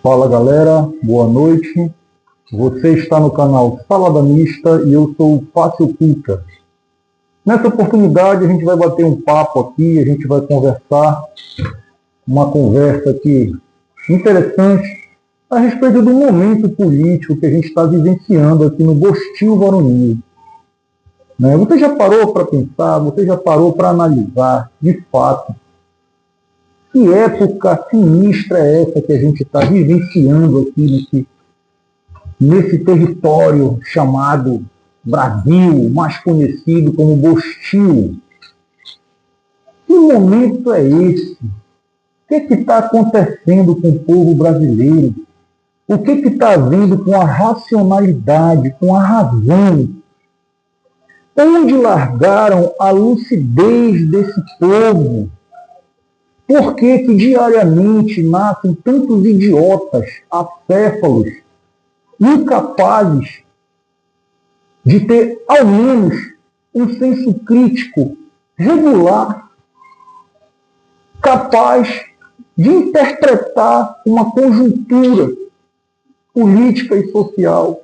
Fala galera, boa noite. Você está no canal Salada Mista e eu sou o Fácil Cuca. Nessa oportunidade a gente vai bater um papo aqui, a gente vai conversar, uma conversa aqui interessante a respeito do momento político que a gente está vivenciando aqui no Bostil Varonil. Você já parou para pensar, você já parou para analisar, de fato, que época sinistra é essa que a gente está vivenciando aqui nesse território chamado Brasil, mais conhecido como Bostil? Que momento é esse? O que está acontecendo com o povo brasileiro? O que está havendo com a racionalidade, com a razão? Onde largaram a lucidez desse povo? Por que diariamente nascem tantos idiotas, acéfalos, incapazes de ter, ao menos, um senso crítico regular, capaz de interpretar uma conjuntura política e social,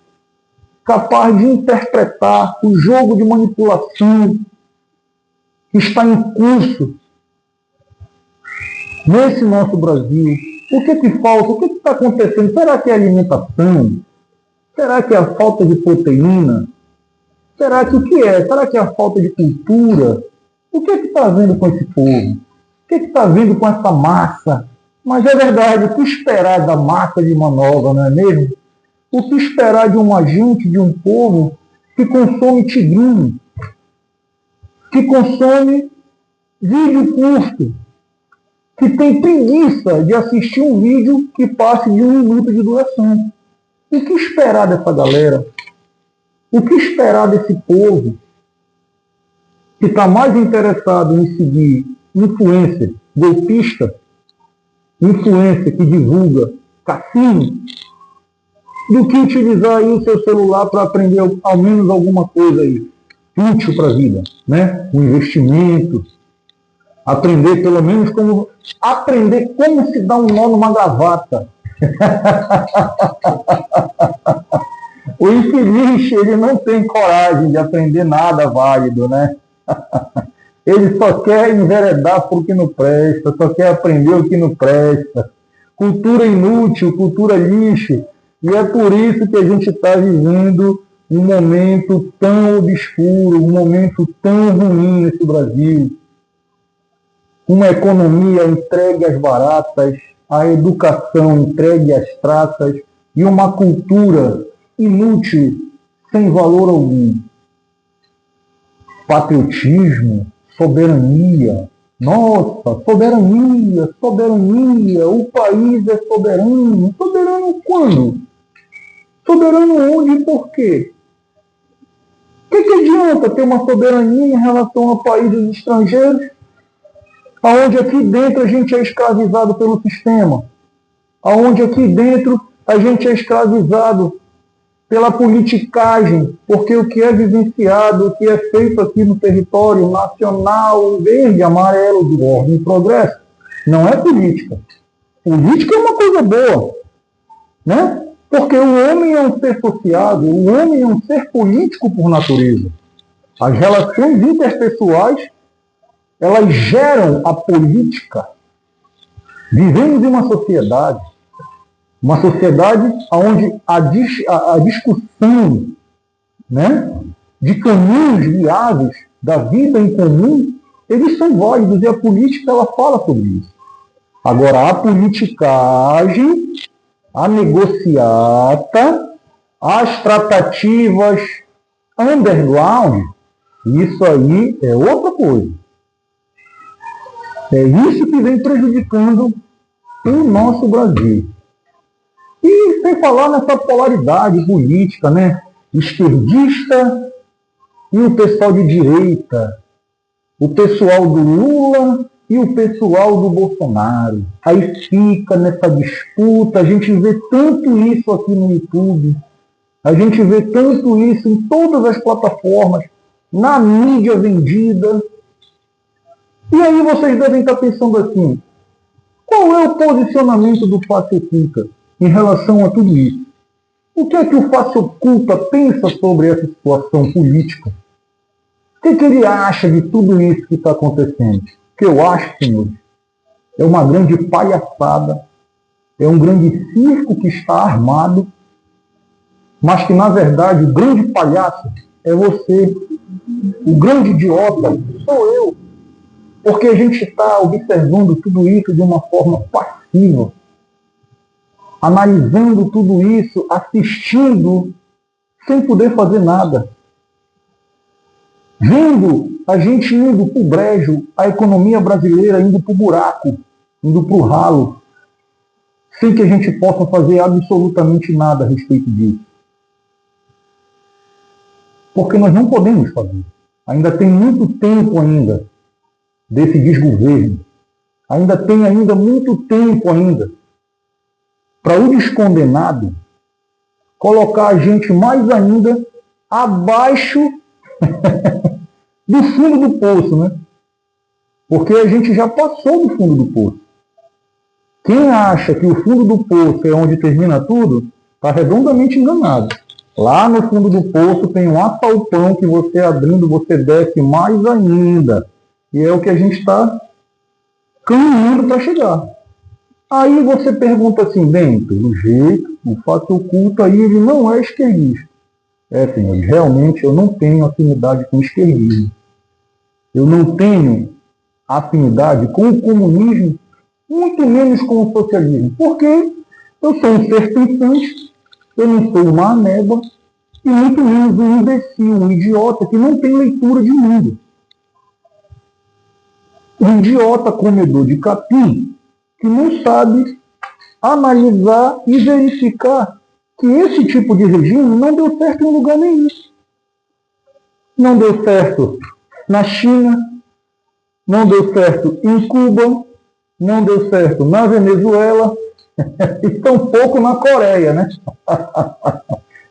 capaz de interpretar o jogo de manipulação que está em curso nesse nosso Brasil? O que falta? O que está acontecendo? Será que é alimentação? Será que é a falta de proteína? Será que o que é? Será que é a falta de cultura? O que está havendo com esse povo? O que está havendo com essa massa? Mas é verdade, o que esperar da massa de manobra, não é mesmo? O que esperar de uma gente, de um povo que consome tigrinho, que consome vídeo curto, que tem preguiça de assistir um vídeo que passe de 1 minuto de duração? O que esperar dessa galera? O que esperar desse povo que está mais interessado em seguir influencer golpista, influencer que divulga cassino, do que utilizar aí o seu celular para aprender ao menos alguma coisa aí útil para a vida, né? Um investimento, aprender pelo menos como se dá um nó numa gravata. O infeliz, ele não tem coragem de aprender nada válido, né? Ele só quer enveredar por o que não presta, só quer aprender o que não presta. Cultura inútil, cultura lixo. E é por isso que a gente está vivendo um momento tão obscuro, um momento tão ruim nesse Brasil. Uma economia entregue às baratas, a educação entregue às traças e uma cultura inútil, sem valor algum. Patriotismo, soberania. Nossa, soberania, soberania. O país é soberano. Soberano quando? Soberano onde e por quê? O que adianta ter uma soberania em relação a países estrangeiros, onde aqui dentro a gente é escravizado pelo sistema, onde aqui dentro a gente é escravizado pela politicagem, porque o que é vivenciado, o que é feito aqui no território nacional, verde, amarelo, de ordem e progresso, não é política. Política é uma coisa boa, né? Porque o homem é um ser sociável, o homem é um ser político por natureza. As relações interpessoais, elas geram a política. Vivemos em uma sociedade onde a discussão, né, de caminhos viáveis da vida em comum, eles são válidos e a política ela fala sobre isso. Agora, a politicagem, a negociata, as tratativas underground, isso aí é outra coisa. É isso que vem prejudicando o nosso Brasil. E sem falar nessa polaridade política, né? Esquerdista e o pessoal de direita, o pessoal do Lula e o pessoal do Bolsonaro. Aí fica nessa disputa, a gente vê tanto isso aqui no YouTube, a gente vê tanto isso em todas as plataformas, na mídia vendida. E aí vocês devem estar pensando assim, qual é o posicionamento do Fácil Cuca? em relação a tudo isso. O que é que o Face Oculta pensa sobre essa situação política? O que é que ele acha de tudo isso que está acontecendo? O que eu acho, senhores, é uma grande palhaçada, é um grande circo que está armado, mas que, na verdade, o grande palhaço é você. O grande idiota sou eu. Porque a gente está observando tudo isso de uma forma passiva, analisando tudo isso, assistindo, sem poder fazer nada. Vendo a gente indo para o brejo, a economia brasileira indo para o buraco, indo para o ralo, sem que a gente possa fazer absolutamente nada a respeito disso. Porque nós não podemos fazer. Ainda tem muito tempo ainda desse desgoverno. Ainda tem muito tempo ainda para o descondenado colocar a gente mais ainda abaixo do fundo do poço, né? Porque a gente já passou do fundo do poço. Quem acha que o fundo do poço é onde termina tudo, está redondamente enganado. Lá no fundo do poço tem um apalpão que você abrindo, você desce mais ainda. E é o que a gente está caminhando para chegar. Aí você pergunta assim, bem, pelo jeito, o Face Oculta aí ele não é esquerdista. Senhores, realmente eu não tenho afinidade com o esquerdismo. Eu não tenho afinidade com o comunismo, muito menos com o socialismo. Porque eu sou um ser pensante, eu não sou uma ameba, e muito menos um imbecil, um idiota que não tem leitura de mundo. Um idiota comedor de capim que não sabe analisar e verificar que esse tipo de regime não deu certo em lugar nenhum. Não deu certo na China, não deu certo em Cuba, não deu certo na Venezuela e tampouco na Coreia, né?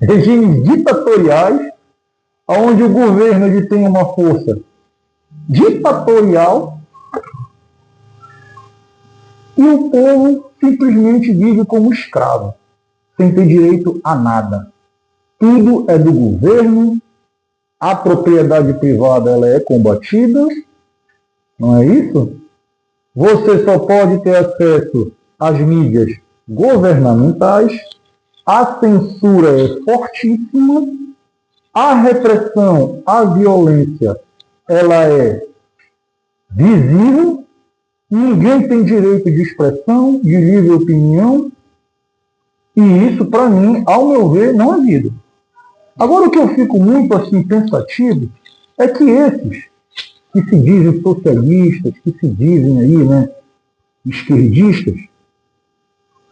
Regimes ditatoriais, onde o governo ele tem uma força ditatorial e o povo simplesmente vive como escravo, sem ter direito a nada. Tudo é do governo, a propriedade privada ela é combatida, não é isso? Você só pode ter acesso às mídias governamentais, a censura é fortíssima, a repressão, a violência, ela é visível, ninguém tem direito de expressão, de livre opinião, e isso, para mim, ao meu ver, não é vida. Agora, o que eu fico muito assim pensativo é que esses que se dizem socialistas, que se dizem aí, né, esquerdistas,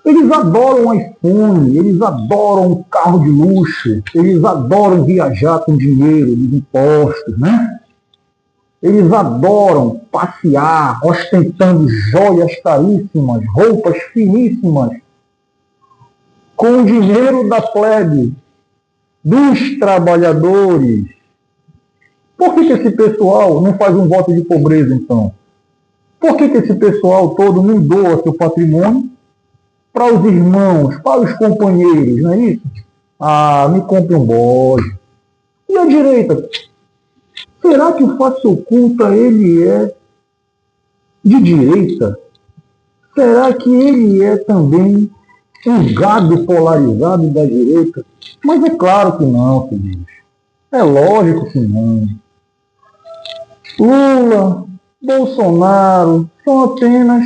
eles adoram iPhone, eles adoram carro de luxo, eles adoram viajar com dinheiro dos impostos, né? Eles adoram passear, ostentando joias caríssimas, roupas finíssimas, com o dinheiro da plebe, dos trabalhadores. Por que esse pessoal não faz um voto de pobreza, então? Por que esse pessoal todo não doa seu patrimônio para os irmãos, para os companheiros, não é isso? Me compre um bode. E a direita? Será que o Face Oculta ele é de direita? Será que ele é também um gado polarizado da direita? Mas é claro que não, queridos. É lógico que não. Lula, Bolsonaro são apenas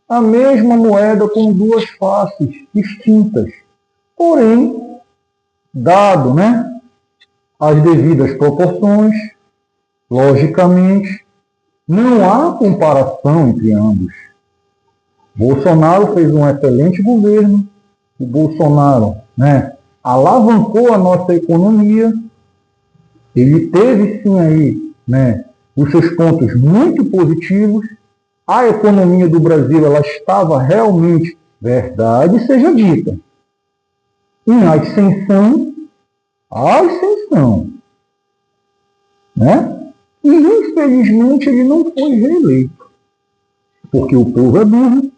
a mesma moeda com duas faces distintas. Porém, dado, né, as devidas proporções, logicamente, não há comparação entre ambos. Bolsonaro fez um excelente governo, o Bolsonaro, né, alavancou a nossa economia, ele teve sim aí, né, os seus pontos muito positivos, a economia do Brasil ela estava realmente, verdade seja dita, em ascensão, né? E infelizmente ele não foi reeleito, porque o povo é burro,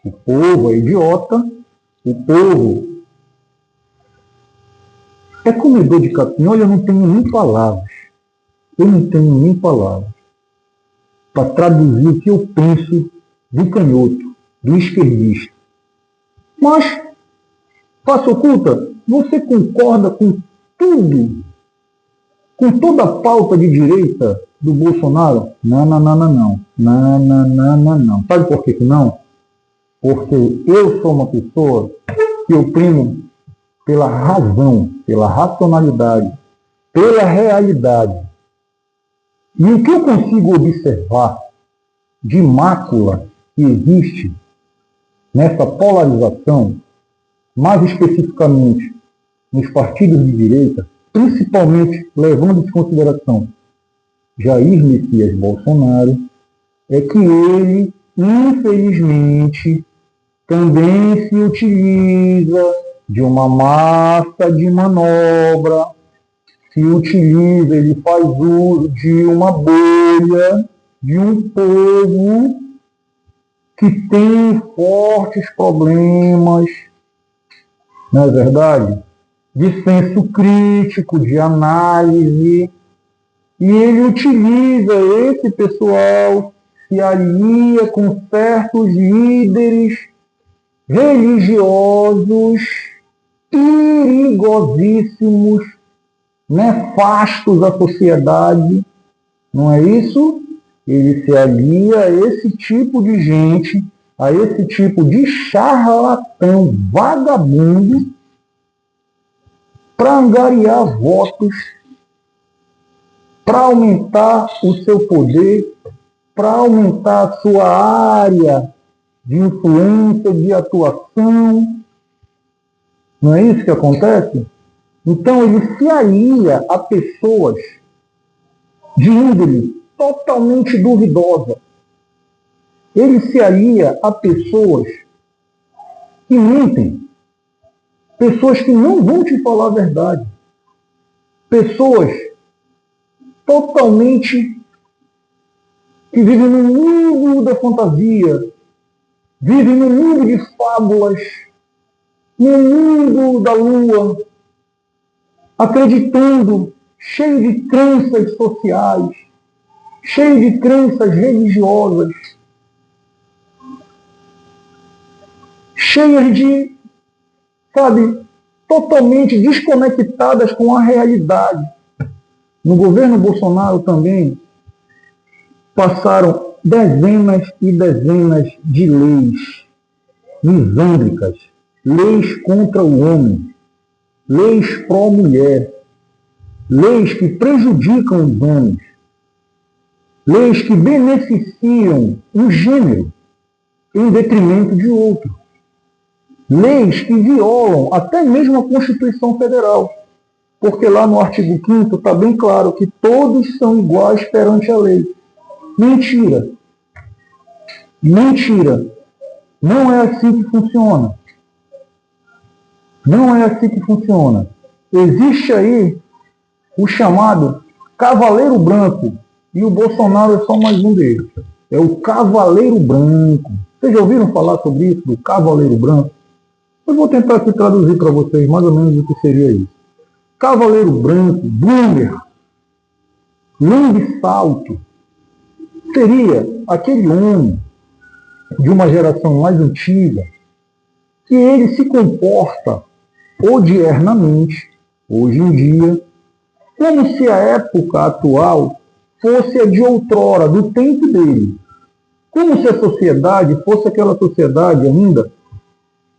o povo é idiota, o povo é comedor de capim. Olha, eu não tenho nem palavras. Eu não tenho nem palavras para traduzir o que eu penso do canhoto, do esquerdista. Mas, face oculta, você concorda com tudo, com toda a pauta de direita do Bolsonaro? Não, não, não, não, não. Não, não, não, não, não. Sabe por que não? Porque eu sou uma pessoa que eu primo pela razão, pela racionalidade, pela realidade. E o que eu consigo observar de mácula que existe nessa polarização, mais especificamente nos partidos de direita, principalmente levando em consideração Jair Messias Bolsonaro, é que ele, infelizmente, também se utiliza de uma massa de manobra, ele faz uso de uma bolha, de um povo que tem fortes problemas, não é verdade? De senso crítico, de análise, e ele utiliza esse pessoal, se alia com certos líderes religiosos perigosíssimos, nefastos à sociedade, não é isso? Ele se alia a esse tipo de gente, a esse tipo de charlatão vagabundo, para angariar votos, para aumentar o seu poder, para aumentar a sua área de influência, de atuação. Não é isso que acontece? Então ele se alia a pessoas de índole totalmente duvidosa. Ele se alia a pessoas que mentem, pessoas que não vão te falar a verdade, pessoas totalmente que vivem no mundo da fantasia, vivem no mundo de fábulas, no mundo da lua, acreditando, cheio de crenças sociais, cheio de crenças religiosas, cheias de, sabe, totalmente desconectadas com a realidade. No governo Bolsonaro também passaram dezenas e dezenas de leis misândricas, leis contra o homem, leis pró-mulher, leis que prejudicam os homens, leis que beneficiam um gênero em detrimento de outro, leis que violam até mesmo a Constituição Federal, porque lá no artigo 5º está bem claro que todos são iguais perante a lei. Mentira. Mentira. Não é assim que funciona. Não é assim que funciona. Existe aí o chamado Cavaleiro Branco, e o Bolsonaro é só mais um deles. É o Cavaleiro Branco. Vocês já ouviram falar sobre isso, do Cavaleiro Branco? Eu vou tentar aqui traduzir para vocês mais ou menos o que seria isso. Cavaleiro Branco, boomer, longo salto, seria aquele homem de uma geração mais antiga que ele se comporta odiernamente, hoje em dia, como se a época atual fosse a de outrora, do tempo dele. Como se a sociedade fosse aquela sociedade ainda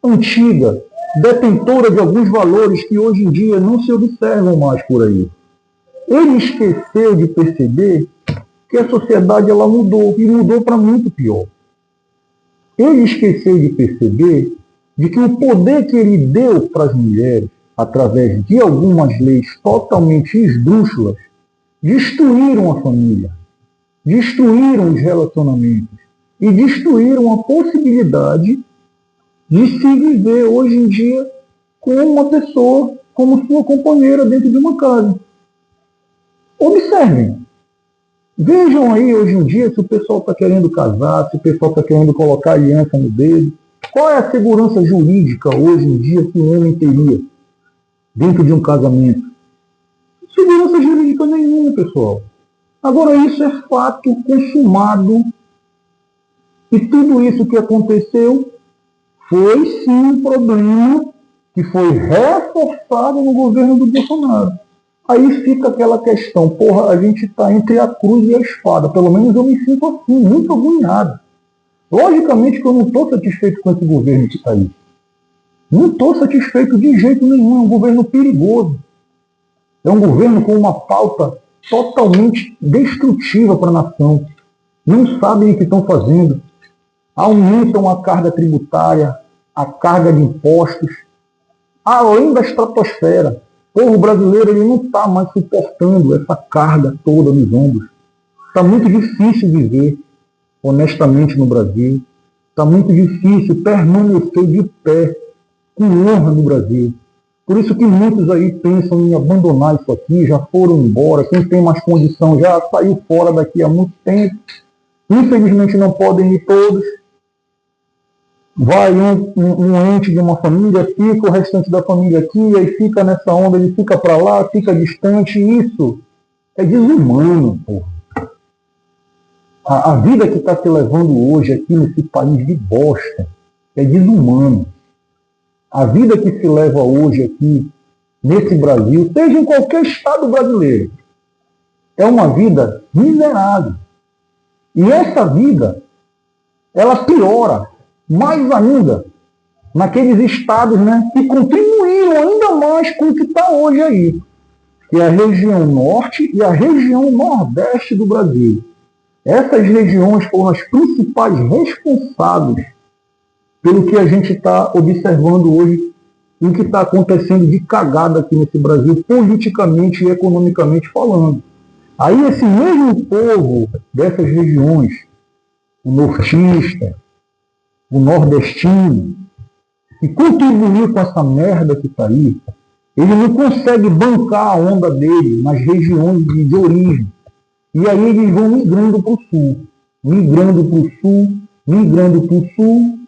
antiga, detentora de alguns valores que hoje em dia não se observam mais por aí. Ele esqueceu de perceber que a sociedade ela mudou, e mudou para muito pior. Ele esqueceu de perceber de que o poder que ele deu para as mulheres, através de algumas leis totalmente esdrúxulas, destruíram a família, destruíram os relacionamentos e destruíram a possibilidade de se viver hoje em dia com uma pessoa como sua companheira dentro de uma casa. Observem. Vejam aí hoje em dia se o pessoal está querendo casar, se o pessoal está querendo colocar aliança no dedo. Qual é a segurança jurídica hoje em dia que um homem teria dentro de um casamento? Segurança jurídica nenhuma, pessoal. Agora, isso é fato consumado e tudo isso que aconteceu foi sim um problema que foi reforçado no governo do Bolsonaro. Aí fica aquela questão, porra, a gente está entre a cruz e a espada, pelo menos eu me sinto assim, muito agoniado. Logicamente que eu não estou satisfeito com esse governo que está aí. Não estou satisfeito de jeito nenhum, é um governo perigoso. É um governo com uma pauta totalmente destrutiva para a nação. Não sabem o que estão fazendo. Aumentam a carga tributária, a carga de impostos, além da estratosfera. O povo brasileiro ele não está mais suportando essa carga toda nos ombros. Está muito difícil viver honestamente no Brasil. Está muito difícil permanecer de pé com honra no Brasil. Por isso que muitos aí pensam em abandonar isso aqui, já foram embora. Quem tem mais condição já saiu fora daqui há muito tempo. Infelizmente não podem ir todos. Vai um ente de uma família, fica o restante da família aqui, aí fica nessa onda, ele fica para lá, fica distante. Isso é desumano, porra. A vida que está se levando hoje aqui nesse país de bosta é desumano. A vida que se leva hoje aqui nesse Brasil, seja em qualquer estado brasileiro, é uma vida miserável. E essa vida, ela piora mais ainda naqueles estados, né, que contribuíram ainda mais com o que está hoje aí, que é a região norte e a região nordeste do Brasil. Essas regiões foram as principais responsáveis pelo que a gente está observando hoje e o que está acontecendo de cagada aqui nesse Brasil, politicamente e economicamente falando. Aí esse mesmo povo dessas regiões, o nortista, o nordestino, que contribuiu com essa merda que está aí, ele não consegue bancar a onda dele nas regiões de origem. E aí eles vão migrando para o sul, migrando para o sul, migrando para o sul,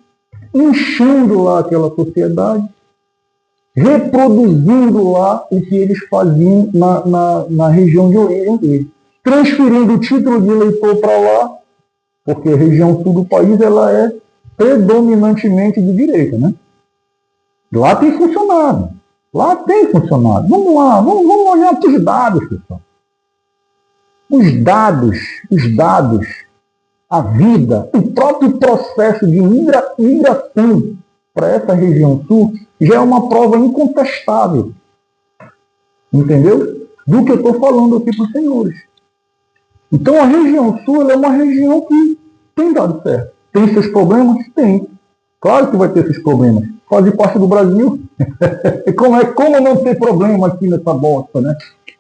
inchando lá aquela sociedade, reproduzindo lá o que eles faziam na região de origem deles, transferindo o título de eleitor para lá, porque a região sul do país ela é predominantemente de direita, né? Lá tem funcionado. Lá tem funcionado. Vamos lá, vamos olhar para os dados, pessoal. Os dados, a vida, o próprio processo de migração para essa região sul já é uma prova incontestável. Entendeu? Do que eu estou falando aqui para os senhores. Então a região sul ela é uma região que tem dado certo. Tem seus problemas? Tem. Claro que vai ter esses problemas. Faz parte do Brasil. Como não ter problema aqui nessa bosta, né?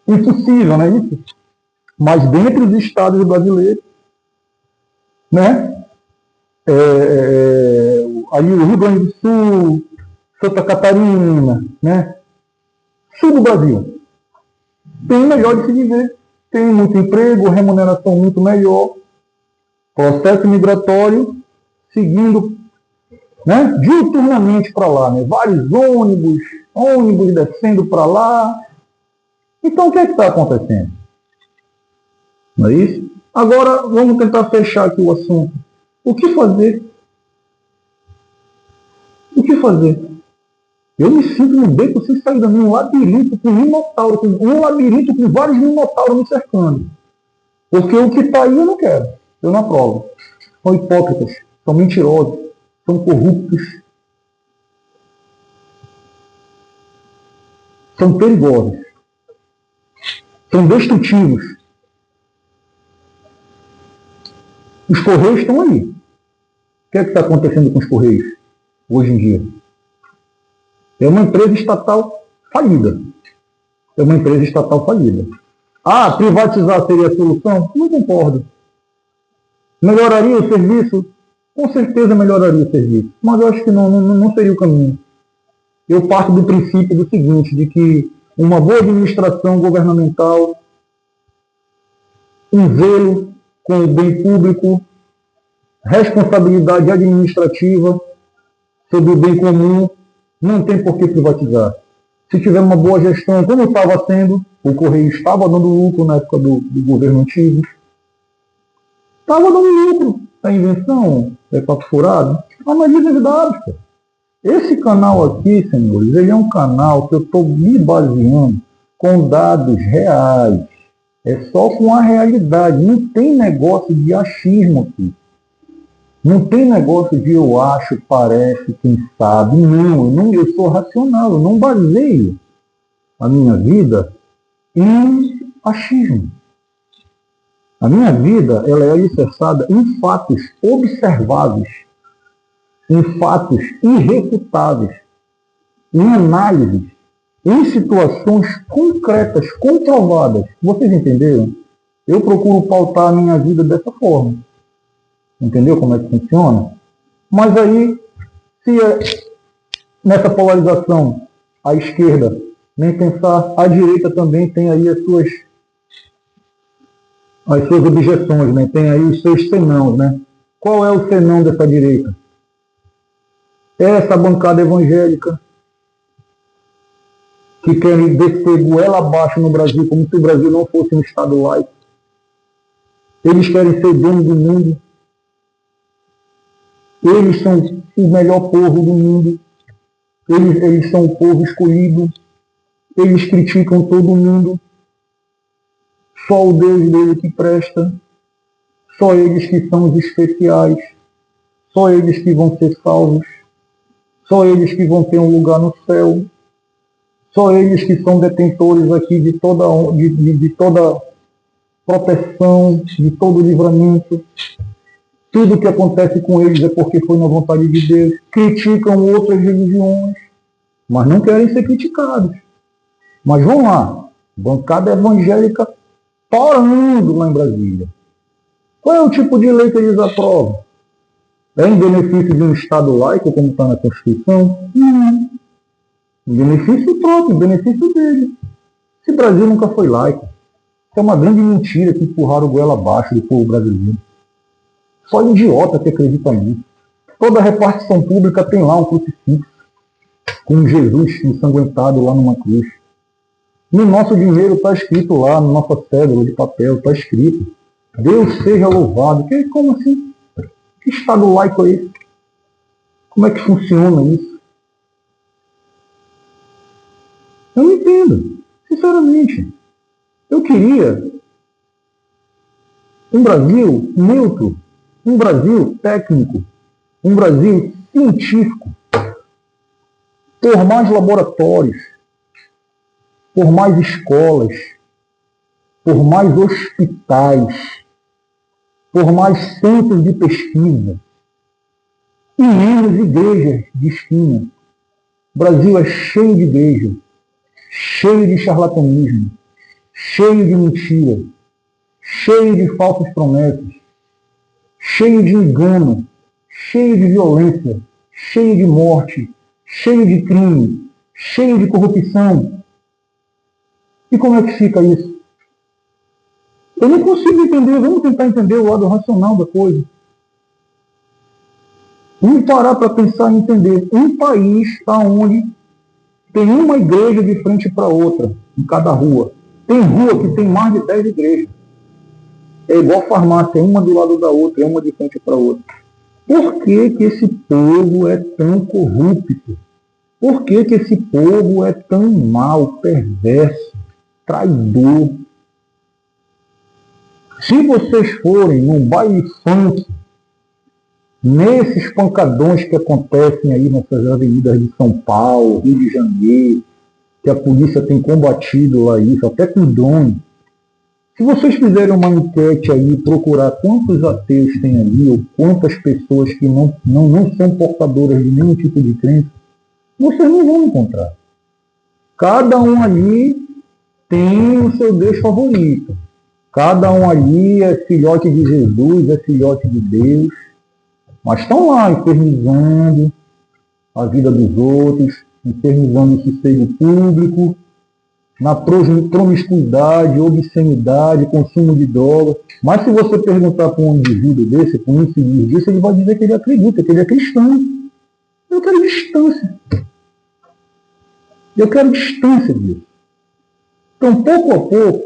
Impossível, não é isso? Mas dentre os estados brasileiros, né? Aí o Rio Grande do Sul, Santa Catarina, né? Sul do Brasil. Tem melhor de se viver. Tem muito emprego, remuneração muito melhor. Processo migratório seguindo, né, diuturnamente para lá, né? Vários ônibus descendo para lá. Então o que é que está acontecendo? Não é isso? Agora vamos tentar fechar aqui o assunto. O que fazer? O que fazer? Eu me sinto no beco sem saída, num labirinto com minotauro, um labirinto com vários minotauros me cercando. Porque o que está aí eu não quero, eu não aprovo. São hipócritas, são mentirosos, são corruptos, são perigosos, são destrutivos. Os Correios estão aí. O que é que está acontecendo com os Correios hoje em dia? É uma empresa estatal falida. É uma empresa estatal falida. Ah, privatizar seria a solução? Não concordo. Melhoraria o serviço? Com certeza melhoraria o serviço. Mas eu acho que não seria o caminho. Eu parto do princípio do seguinte, de que uma boa administração governamental, um zelo com o bem público, responsabilidade administrativa, sobre o bem comum, não tem por que privatizar. Se tiver uma boa gestão, como estava sendo, o Correio estava dando lucro na época do governo antigo. Estava dando lucro. A invenção é papo furado. Analisa os dados, pô. Esse canal aqui, senhores, ele é um canal que eu estou me baseando com dados reais. É só com a realidade. Não tem negócio de achismo aqui. Não tem negócio de eu acho, parece, quem sabe. Não, eu sou racional. Eu não baseio a minha vida em achismo. A minha vida ela é alicerçada em fatos observáveis, em fatos irrefutáveis, em análises, em situações concretas, comprovadas. Vocês entenderam? Eu procuro pautar a minha vida dessa forma. Entendeu como é que funciona? Mas aí, se nessa polarização, a esquerda, nem pensar, a direita também tem aí as suas objeções, né? Tem aí os seus senãos, né? Qual é o senão dessa direita? É essa bancada evangélica que querem descer goela abaixo no Brasil, como se o Brasil não fosse um Estado laico. Eles querem ser dono do mundo. Eles são o melhor povo do mundo. Eles são o povo escolhido. Eles criticam todo mundo. Só o Deus dele que presta. Só eles que são os especiais. Só eles que vão ser salvos. Só eles que vão ter um lugar no céu. Só eles que são detentores aqui de toda proteção, de todo livramento. Tudo que acontece com eles é porque foi na vontade de Deus. Criticam outras religiões, mas não querem ser criticados. Mas vão lá, bancada evangélica torando lá em Brasília. Qual é o tipo de lei que eles aprovam? É em benefício de um Estado laico, como está na Constituição? Não. Em benefício próprio, em benefício dele. Esse Brasil nunca foi laico. Isso é uma grande mentira que empurraram o goela abaixo do povo brasileiro. Só idiota que acredita nisso. Toda repartição pública tem lá um crucifixo com Jesus ensanguentado lá numa cruz. No nosso dinheiro está escrito lá, na nossa cédula de papel, está escrito: Deus seja louvado. Como assim? Que Estado laico é esse? Como é que funciona isso? Eu não entendo. Sinceramente. Eu queria um Brasil neutro, um Brasil técnico, um Brasil científico, por mais laboratórios, por mais escolas, por mais hospitais, por mais centros de pesquisa e menos igrejas de esquina. O Brasil é cheio de igrejas, cheio de charlatanismo, cheio de mentira, cheio de falsas promessas, cheio de engano, cheio de violência, cheio de morte, cheio de crime, cheio de corrupção. E como é que fica isso? Eu não consigo entender, vamos tentar entender o lado racional da coisa. Vamos parar para pensar e entender. Um país onde tem uma igreja de frente para outra, em cada rua. Tem rua que tem mais de 10 igrejas. É igual farmácia, uma do lado da outra, uma de frente para a outra. Por que que esse povo é tão corrupto? Por que que esse povo é tão mau, perverso, traidor? Se vocês forem num baile funk, nesses pancadões que acontecem aí nessas avenidas de São Paulo, Rio de Janeiro, que a polícia tem combatido lá isso, até com drone. Se vocês fizerem uma enquete aí, procurar quantos ateus tem ali, ou quantas pessoas que não são portadoras de nenhum tipo de crença, vocês não vão encontrar. Cada um ali tem o seu Deus favorito. Cada um ali é filhote de Jesus, é filhote de Deus. Mas estão lá infernizando a vida dos outros, infernizando o sossego público, na promiscuidade, obscenidade, consumo de droga. Mas se você perguntar para um indivíduo desse, para um infeliz disso, ele vai dizer que ele acredita, que ele é cristão. Eu quero distância. Eu quero distância disso. Então, pouco a pouco,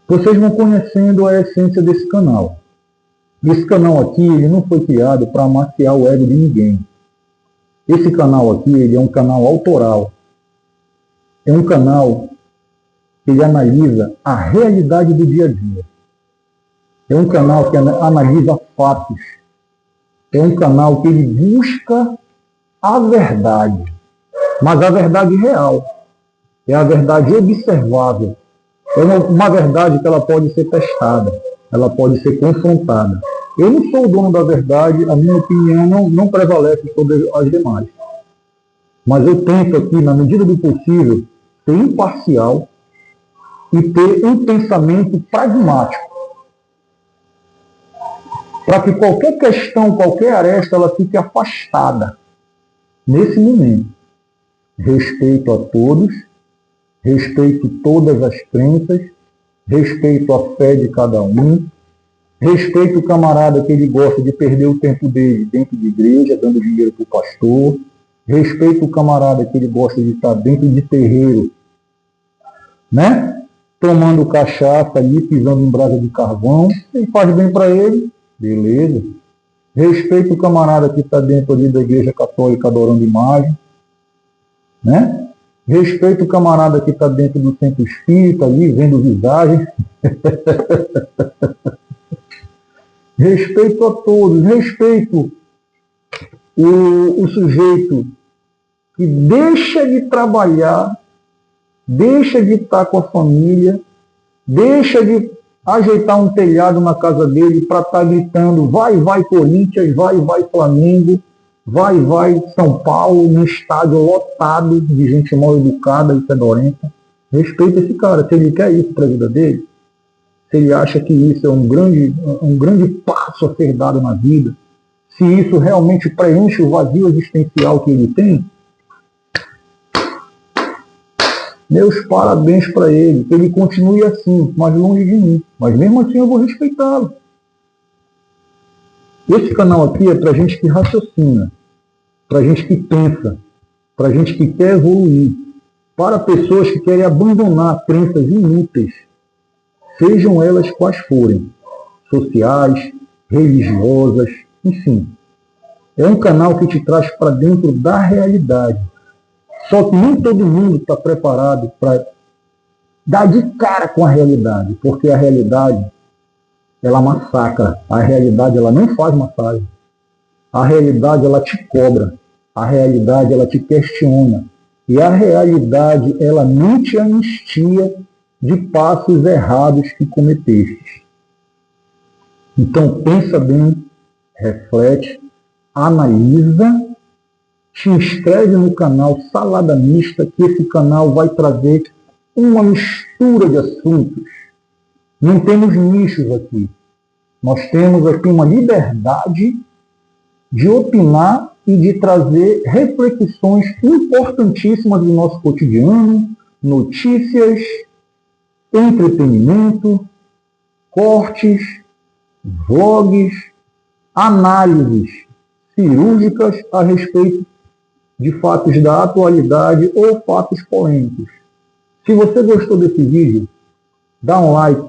vocês vão conhecendo a essência desse canal. Esse canal aqui, ele não foi criado para amaciar o ego de ninguém. Esse canal aqui, ele é um canal autoral. É um canal que ele analisa a realidade do dia a dia. É um canal que analisa fatos. É um canal que ele busca a verdade. Mas a verdade real. É a verdade observável. É uma verdade que ela pode ser testada. Ela pode ser confrontada. Eu não sou o dono da verdade, a minha opinião não prevalece sobre as demais. Mas eu tento aqui, na medida do possível, ser imparcial e ter um pensamento pragmático. Para que qualquer questão, qualquer aresta, ela fique afastada nesse momento. Respeito a todos, respeito todas as crenças, respeito a fé de cada um, respeito o camarada que ele gosta de perder o tempo dele dentro de igreja, dando dinheiro para o pastor, respeito o camarada que ele gosta de estar dentro de terreiro, né? Tomando cachaça ali, pisando em brasa de carvão, e faz bem para ele, beleza. Respeito o camarada que está dentro ali da igreja católica adorando imagem, né? Respeito o camarada que está dentro do centro espírita ali, vendo visagem. Respeito a todos, respeito o sujeito que deixa de trabalhar, deixa de estar com a família, deixa de ajeitar um telhado na casa dele para estar gritando vai Corinthians, vai Flamengo, vai São Paulo, num estádio lotado de gente mal educada e fedorenta. Respeita esse cara, se ele quer isso para a vida dele, se ele acha que isso é um grande passo a ser dado na vida, se isso realmente preenche o vazio existencial que ele tem, meus parabéns para ele, que ele continue assim, mas longe de mim. Mas mesmo assim eu vou respeitá-lo. Esse canal aqui é para gente que raciocina, para gente que pensa, para gente que quer evoluir, para pessoas que querem abandonar crenças inúteis, sejam elas quais forem, sociais, religiosas, enfim. É um canal que te traz para dentro da realidade. Só que nem todo mundo está preparado para dar de cara com a realidade, porque a realidade, ela massacra. A realidade, ela não faz massagem. A realidade, ela te cobra. A realidade, ela te questiona. E a realidade, ela não te anistia de passos errados que cometeste. Então, pensa bem, reflete, analisa, te inscreve no canal Salada Mista, que esse canal vai trazer uma mistura de assuntos. Não temos nichos aqui. Nós temos aqui uma liberdade de opinar e de trazer reflexões importantíssimas do nosso cotidiano, notícias, entretenimento, cortes, vlogs, análises cirúrgicas a respeito de fatos da atualidade ou fatos polêmicos. Se você gostou desse vídeo, dá um like,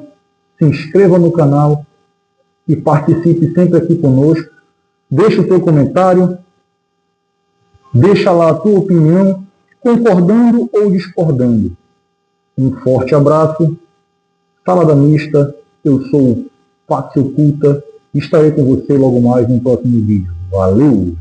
se inscreva no canal e participe sempre aqui conosco. Deixa o seu comentário, deixa lá a tua opinião, concordando ou discordando. Um forte abraço. Salada Mista, eu sou o Face Oculta e estarei com você logo mais no próximo vídeo. Valeu!